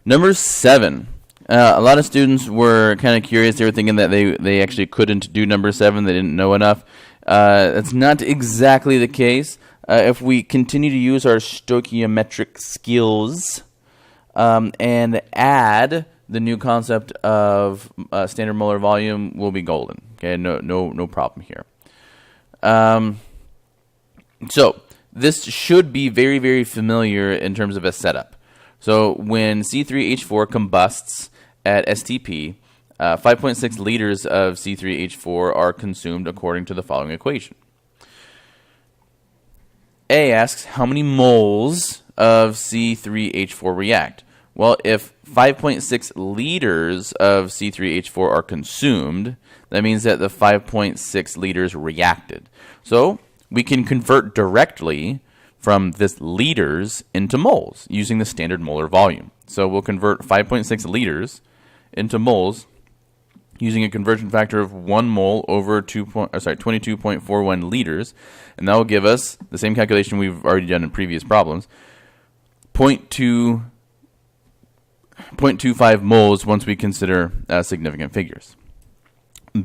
Number 7. A lot of students were kind of curious. They were thinking that they actually couldn't do number 7. They didn't know enough. That's not exactly the case. If we continue to use our stoichiometric skills and add the new concept of standard molar volume, we'll be golden. Okay, no problem here. So this should be very, very familiar in terms of a setup. So when C3H4 combusts at STP, 5.6 liters of C3H4 are consumed according to the following equation. A asks how many moles of C3H4 react. Well, if 5.6 liters of C3H4 are consumed, that means that the 5.6 liters reacted. So we can convert directly from this liters into moles using the standard molar volume. So we'll convert 5.6 liters into moles using a conversion factor of 1 mole over 22.41 liters, and that will give us the same calculation we've already done in previous problems, 0.25 moles once we consider significant figures.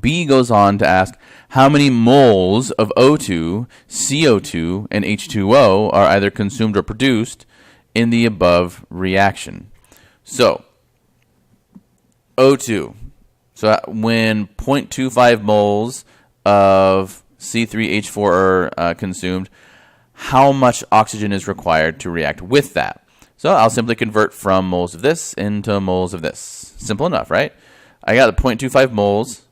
B goes on to ask how many moles of O2, CO2, and H2O are either consumed or produced in the above reaction. So, O2. So when 0.25 moles of C3H4 are consumed, how much oxygen is required to react with that? So I'll simply convert from moles of this into moles of this. Simple enough, right? I got the 0.25 moles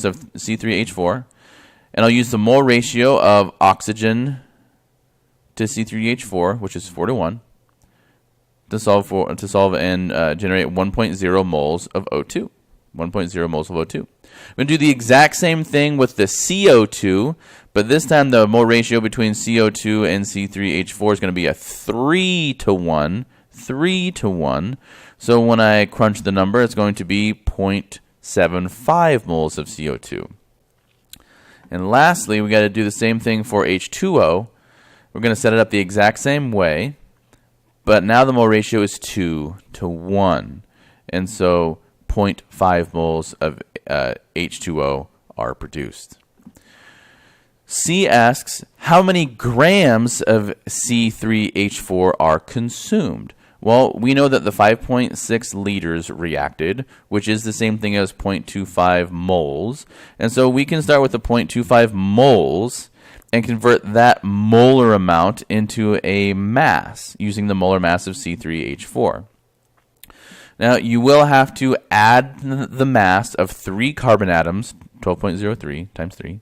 of C3H4, and I'll use the mole ratio of oxygen to C3H4, which is 4:1, to solve and generate 1.0 moles of O2. 1.0 moles of O2. I'm going to do the exact same thing with the CO2, but this time the mole ratio between CO2 and C3H4 is going to be a 3:1. 3:1. So when I crunch the number, it's going to be 0.75 moles of CO2. And lastly, we got to do the same thing for H2O. We're going to set it up the exact same way, but now the mole ratio is 2:1. And so 0.5 moles of H2O are produced. C asks, how many grams of C3H4 are consumed? Well, we know that the 5.6 liters reacted, which is the same thing as 0.25 moles. And so we can start with the 0.25 moles and convert that molar amount into a mass using the molar mass of C3H4. Now, you will have to add the mass of 3 carbon atoms, 12.03 times 3,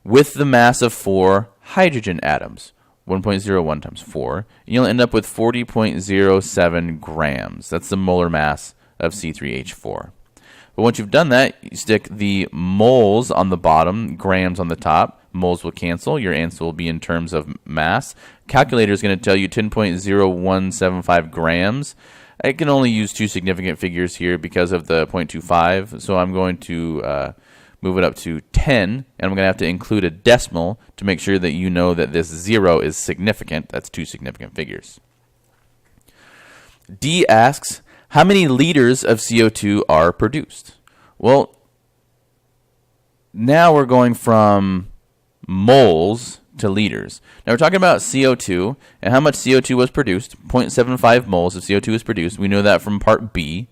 with the mass of 4 hydrogen atoms, 1.01 times 4. And you'll end up with 40.07 grams. That's the molar mass of C3H4. But once you've done that, you stick the moles on the bottom, grams on the top. Moles will cancel. Your answer will be in terms of mass. Calculator is going to tell you 10.0175 grams. I can only use 2 significant figures here because of the 0.25, so I'm going to move it up to 10, and I'm going to have to include a decimal to make sure that you know that this 0 is significant. That's 2 significant figures. D asks, how many liters of CO2 are produced? Well, now we're going from moles to liters. Now we're talking about CO2 and how much CO2 was produced. 0.75 moles of CO2 was produced. We know that from part B.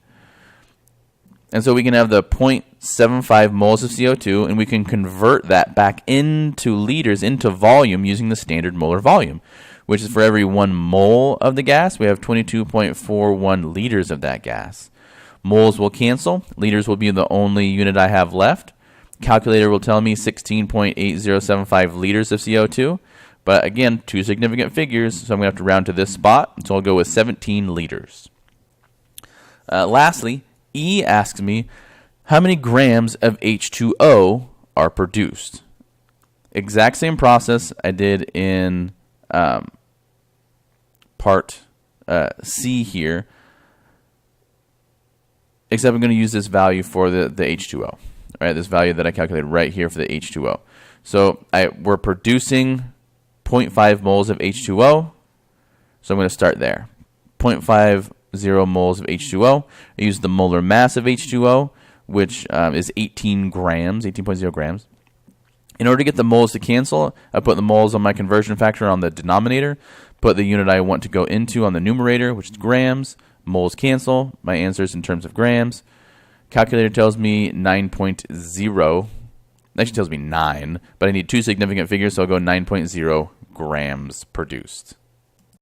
And so we can have the 0.75 moles of CO2, and we can convert that back into liters, into volume, using the standard molar volume, which is for every 1 mole of the gas, we have 22.41 liters of that gas. Moles will cancel. Liters will be the only unit I have left. Calculator will tell me 16.8075 liters of CO2. But again, 2 significant figures, so I'm going to have to round to this spot. So I'll go with 17 liters. Lastly, E asks me, how many grams of H2O are produced? Exact same process I did in part C here, except I'm going to use this value for the H2O. Right, this value that I calculated right here for the H2O. So we're producing 0.5 moles of H2O, so I'm going to start there. 0.5 0.0 moles of H2O. I use the molar mass of H2O, which is 18 grams, 18.0 grams. In order to get the moles to cancel, I put the moles on my conversion factor on the denominator, put the unit I want to go into on the numerator, which is grams. Moles cancel. My answer is in terms of grams. Calculator tells me 9.0. It actually tells me 9, but I need two significant figures, so I'll go 9.0 grams produced.